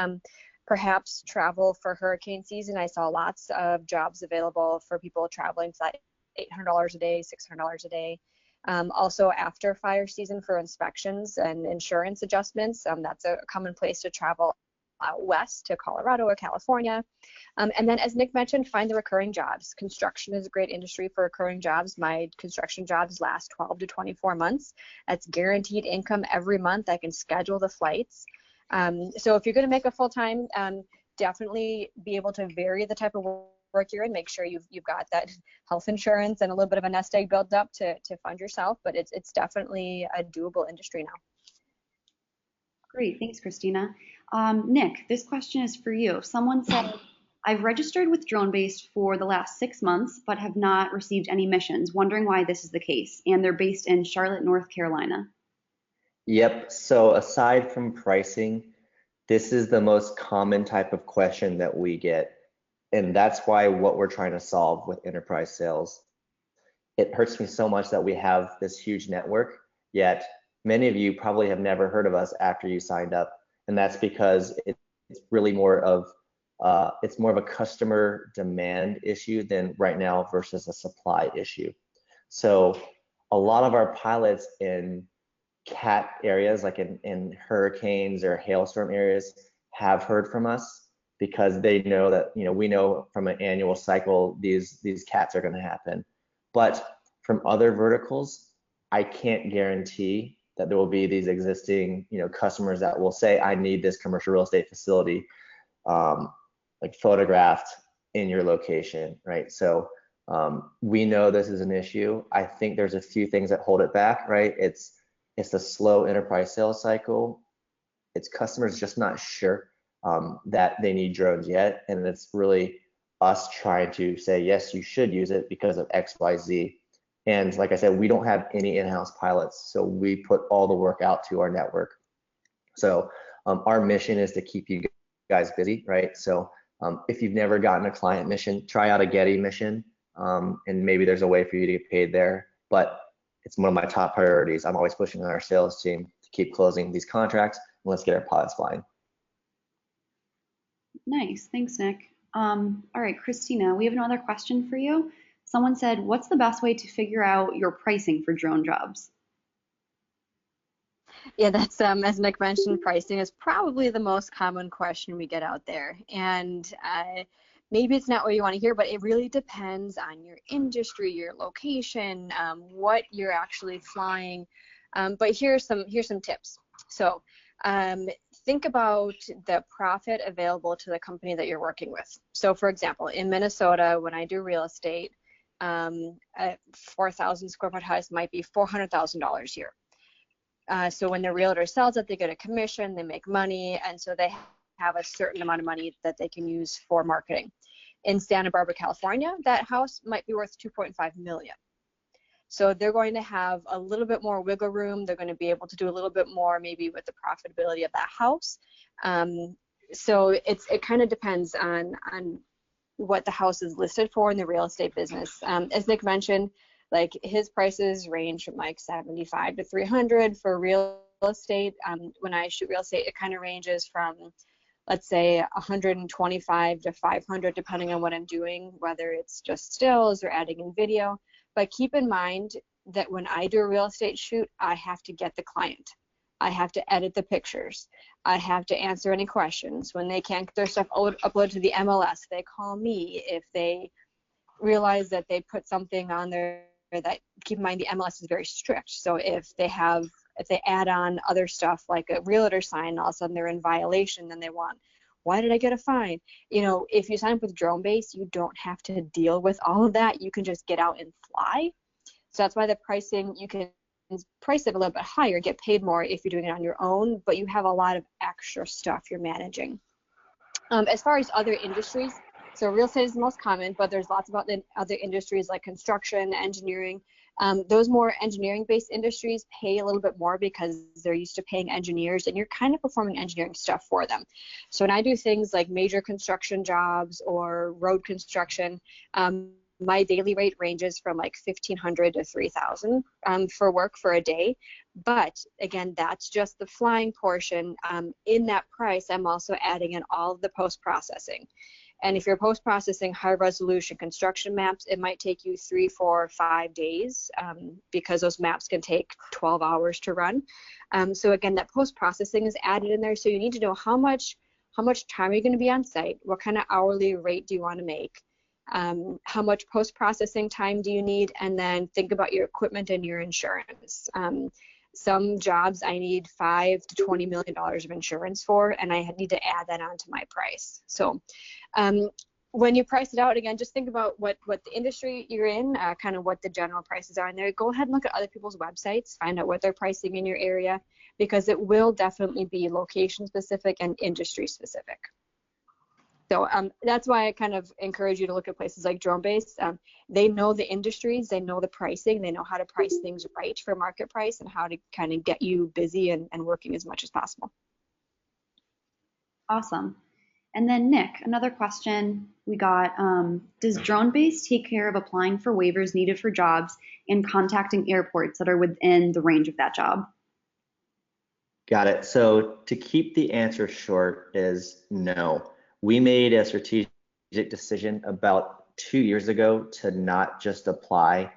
Perhaps travel for hurricane season. I saw lots of jobs available for people traveling for $800 a day, $600 a day. Also after fire season for inspections and insurance adjustments. That's a common place to travel out west to Colorado or California. And then, as Nick mentioned, find the recurring jobs. Construction is a great industry for recurring jobs. My construction jobs last 12 to 24 months. That's guaranteed income every month. I can schedule the flights. So if you're going to make a full-time, definitely be able to vary the type of work you're in. Make sure you've got that health insurance and a little bit of a nest egg built up to fund yourself. But it's definitely a doable industry now. Great, thanks, Christina. Nick, this question is for you. Someone said, I've registered with DroneBase for the last 6 months, but have not received any missions, wondering why this is the case. And they're based in Charlotte, North Carolina. Yep, so aside from pricing, this is the most common type of question that we get. And that's why what we're trying to solve with enterprise sales. It hurts me so much that we have this huge network, yet many of you probably have never heard of us after you signed up. And that's because it's really more of it's more of a customer demand issue than right now versus a supply issue. So a lot of our pilots in cat areas, like in hurricanes or hailstorm areas, have heard from us because they know that, we know from an annual cycle these cats are going to happen. But from other verticals, I can't guarantee that there will be these existing customers that will say, I need this commercial real estate facility like photographed in your location, right? So we know this is an issue. I think there's a few things that hold it back, right? It's the slow enterprise sales cycle. It's customers just not sure that they need drones yet, and it's really us trying to say, yes, you should use it because of X, Y, Z. And like I said, we don't have any in-house pilots, so we put all the work out to our network. So our mission is to keep you guys busy, right? So if you've never gotten a client mission, try out a Getty mission, and maybe there's a way for you to get paid there. But it's one of my top priorities. I'm always pushing on our sales team to keep closing these contracts, and let's get our pilots flying. Nice, thanks, Nick. All right, Christina, we have another question for you. Someone said, what's the best way to figure out your pricing for drone jobs? Yeah, that's as Nick mentioned, pricing is probably the most common question we get out there. And maybe it's not what you want to hear, but it really depends on your industry, your location, what you're actually flying. But here's some tips. So think about the profit available to the company that you're working with. So for example, in Minnesota, when I do real estate, a 4,000 square foot house might be $400,000 a year. So when the realtor sells it, they get a commission, they make money, and so they have a certain amount of money that they can use for marketing. In Santa Barbara, California, that house might be worth $2.5 million. So they're going to have a little bit more wiggle room. They're going to be able to do a little bit more maybe with the profitability of that house. So it kind of depends on what the house is listed for in the real estate business. As Nick mentioned, like his prices range from like 75 to 300 for real estate. When I shoot real estate, it kind of ranges from, let's say, 125 to 500, depending on what I'm doing, whether it's just stills or adding in video. But keep in mind that when I do a real estate shoot, I have to get the client. I have to edit the pictures. I have to answer any questions. When they can't get their stuff uploaded to the MLS, they call me. If they realize that they put something on there that, keep in mind, the MLS is very strict. So if they add on other stuff like a realtor sign, all of a sudden they're in violation, then they want, why did I get a fine? If you sign up with DroneBase, you don't have to deal with all of that. You can just get out and fly. So that's why the pricing, you can price it a little bit higher, get paid more if you're doing it on your own, but you have a lot of extra stuff you're managing. As far as other industries, so real estate is the most common, but there's lots of other industries like construction, engineering. Those more engineering-based industries pay a little bit more because they're used to paying engineers, and you're kind of performing engineering stuff for them. So when I do things like major construction jobs or road construction, my daily rate ranges from like $1,500 to $3,000 for work for a day. But again, that's just the flying portion. In that price, I'm also adding in all of the post-processing. And if you're post-processing high resolution construction maps, it might take you 3, 4, 5 days because those maps can take 12 hours to run. So again, that post-processing is added in there. So you need to know how much time are you going to be on site? What kind of hourly rate do you want to make? How much post-processing time do you need? And then think about your equipment and your insurance. Some jobs I need $5 to $20 million of insurance for, and I need to add that onto my price. So when you price it out, again, just think about what the industry you're in, kind of what the general prices are in there. Go ahead and look at other people's websites, find out what they're pricing in your area, because it will definitely be location specific and industry specific. So that's why I kind of encourage you to look at places like DroneBase. They know the industries, they know the pricing, they know how to price things right for market price and how to kind of get you busy and working as much as possible. Awesome. And then Nick, another question we got, does DroneBase take care of applying for waivers needed for jobs and contacting airports that are within the range of that job? Got it. So to keep the answer short is no. we made a strategic decision about 2 years ago to not just apply,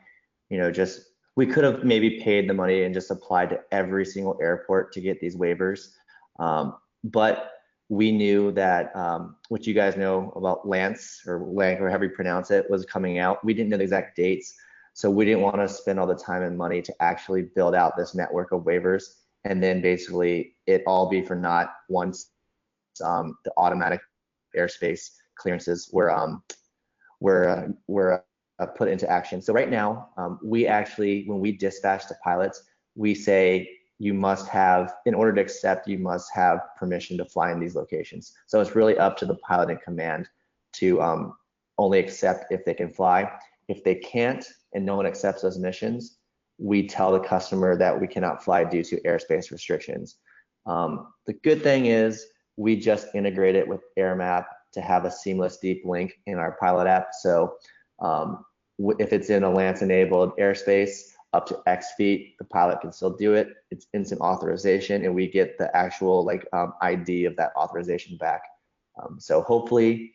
we could have maybe paid the money and just applied to every single airport to get these waivers. But we knew that what you guys know about Lance or Lank or however you pronounce it was coming out. We didn't know the exact dates. So we didn't want to spend all the time and money to actually build out this network of waivers and then basically it all be for naught once the automatic airspace clearances were put into action. So right now, we actually, when we dispatch the pilots, we say you must have, in order to accept, you must have permission to fly in these locations. So it's really up to the pilot in command to only accept if they can fly. If they can't and no one accepts those missions, we tell the customer that we cannot fly due to airspace restrictions. The good thing is we just integrate it with AirMap to have a seamless deep link in our pilot app. So if it's in a Lance enabled airspace up to X feet, the pilot can still do it. It's instant authorization and we get the actual ID of that authorization back. So hopefully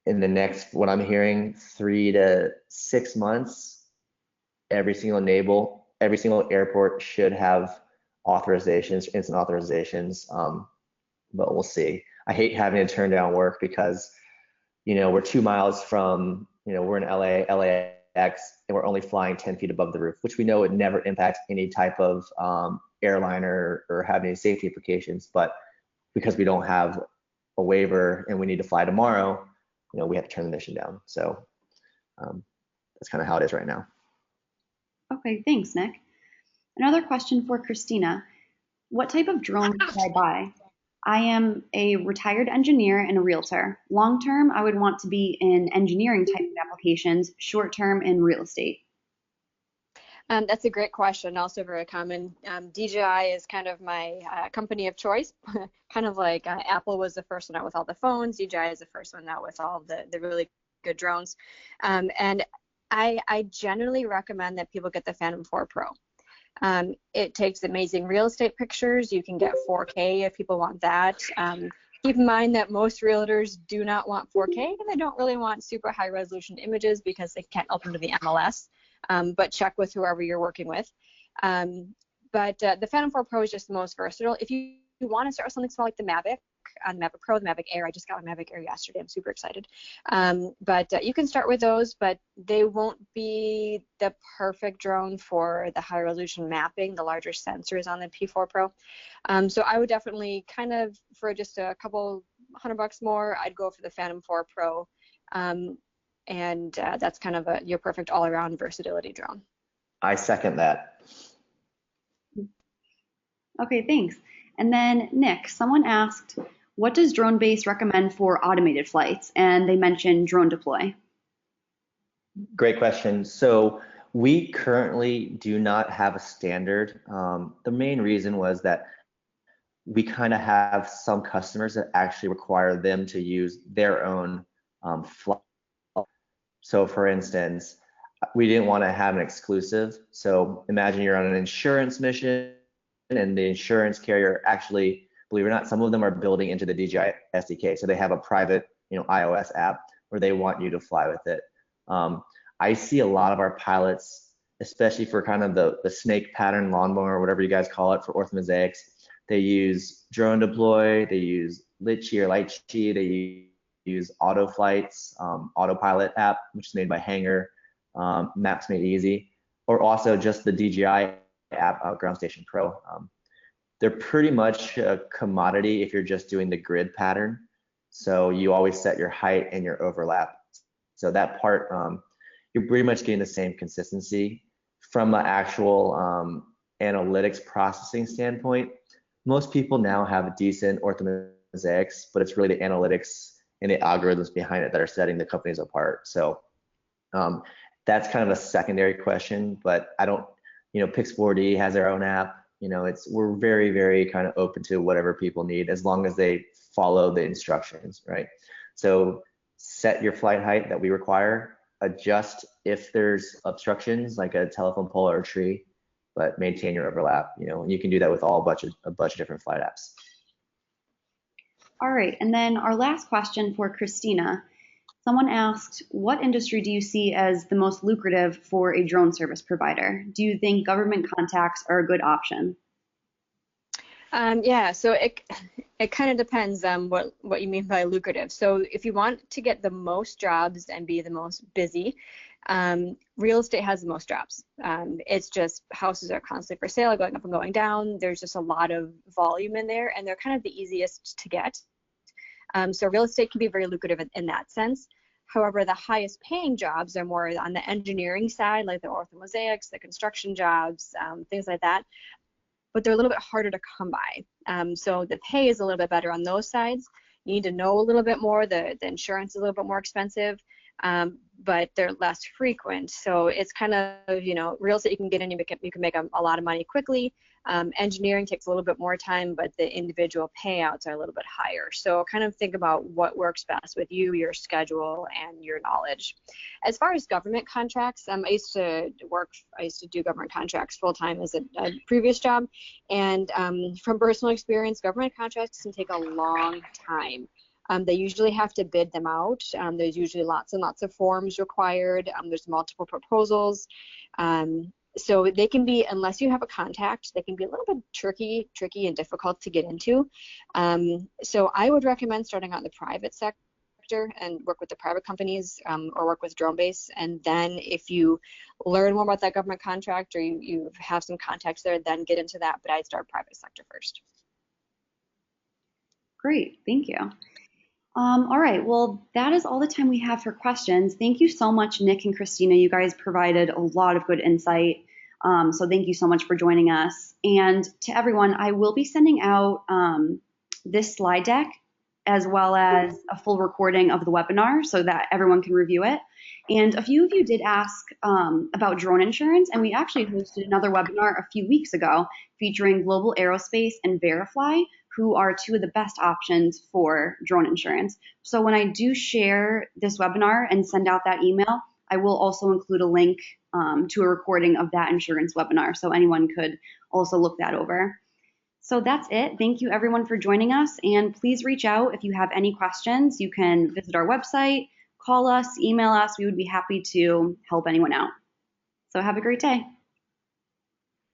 in the next, what I'm hearing, 3 to 6 months, every single airport should have authorizations, instant authorizations, but we'll see. I hate having to turn down work because, we're 2 miles from, we're in LAX, and we're only flying 10 feet above the roof, which we know would never impact any type of airline or have any safety implications. But because we don't have a waiver and we need to fly tomorrow, we have to turn the mission down. So that's kind of how it is right now. Okay, thanks, Nick. Another question for Christina. What type of drone should I buy? I am a retired engineer and a realtor. Long term, I would want to be in engineering type of applications, short term in real estate. That's a great question, also very common. DJI is kind of my company of choice, kind of like Apple was the first one out with all the phones, DJI is the first one out with all the really good drones. And I generally recommend that people get the Phantom 4 Pro. It takes amazing real estate pictures. You can get 4K if people want that. Keep in mind that most realtors do not want 4K and they don't really want super high resolution images because they can't upload to the MLS, but check with whoever you're working with. But the Phantom 4 Pro is just the most versatile. If you want to start with something small like the Mavic, the Mavic Pro, the Mavic Air. I just got my Mavic Air yesterday. I'm super excited. But you can start with those, but they won't be the perfect drone for the high resolution mapping, the larger sensors on the P4 Pro. So I would definitely kind of, for just a couple $100 more, I'd go for the Phantom 4 Pro. And that's kind of your perfect all-around versatility drone. I second that. Okay, thanks. And then Nick, someone asked, what does DroneBase recommend for automated flights? And they mentioned Drone Deploy. Great question. So we currently do not have a standard. The main reason was that we kind of have some customers that actually require them to use their own flight. So for instance, we didn't want to have an exclusive. So imagine you're on an insurance mission and the insurance carrier actually, believe it or not, some of them are building into the DJI SDK. So they have a private, iOS app where they want you to fly with it. I see a lot of our pilots, especially for kind of the snake pattern lawnmower or whatever you guys call it for orthomosaics, they use Drone Deploy, they use Litchi or Litchi, they use Autoflight's autopilot app, which is made by Hanger, Maps Made Easy, or also just the DJI app, Ground Station Pro. They're pretty much a commodity if you're just doing the grid pattern. So you always set your height and your overlap. So that part, you're pretty much getting the same consistency. From the actual analytics processing standpoint, most people now have decent orthomosaics, but it's really the analytics and the algorithms behind it that are setting the companies apart. So that's kind of a secondary question, but I don't, Pix4D has their own app. We're very, very kind of open to whatever people need as long as they follow the instructions, right? So set your flight height that we require, adjust if there's obstructions like a telephone pole or a tree, but maintain your overlap, and you can do that with a bunch of different flight apps. All right, and then our last question for Christina. Someone asked, what industry do you see as the most lucrative for a drone service provider? Do you think government contacts are a good option? Yeah, so it kind of depends on what you mean by lucrative. So if you want to get the most jobs and be the most busy, real estate has the most jobs. It's just houses are constantly for sale, going up and going down. There's just a lot of volume in there, and they're kind of the easiest to get. So real estate can be very lucrative in that sense. However, the highest paying jobs are more on the engineering side, like the orthomosaics, the construction jobs, things like that. But they're a little bit harder to come by. So the pay is a little bit better on those sides. You need to know a little bit more. The insurance is a little bit more expensive, but they're less frequent. So it's kind of, real estate you can get in, you can make a lot of money quickly. Engineering takes a little bit more time, but the individual payouts are a little bit higher. So kind of think about what works best with you, your schedule, and your knowledge. As far as government contracts, I used to do government contracts full time as a previous job. And from personal experience, government contracts can take a long time. They usually have to bid them out. There's usually lots and lots of forms required. There's multiple proposals. So they can be, unless you have a contact, they can be a little bit tricky and difficult to get into. So I would recommend starting out in the private sector and work with the private companies or work with DroneBase. And then if you learn more about that government contract or you have some contacts there, then get into that. But I'd start private sector first. Great, thank you. All right, well, that is all the time we have for questions. Thank you so much, Nick and Christina. You guys provided a lot of good insight. So thank you so much for joining us. And to everyone, I will be sending out this slide deck as well as a full recording of the webinar so that everyone can review it. And a few of you did ask about drone insurance, and we actually hosted another webinar a few weeks ago featuring Global Aerospace and Verifly, who are two of the best options for drone insurance. So when I do share this webinar and send out that email, I will also include a link to a recording of that insurance webinar, so anyone could also look that over. So that's it. Thank you everyone for joining us, and please reach out if you have any questions. You can visit our website, call us, email us. We would be happy to help anyone out. So have a great day.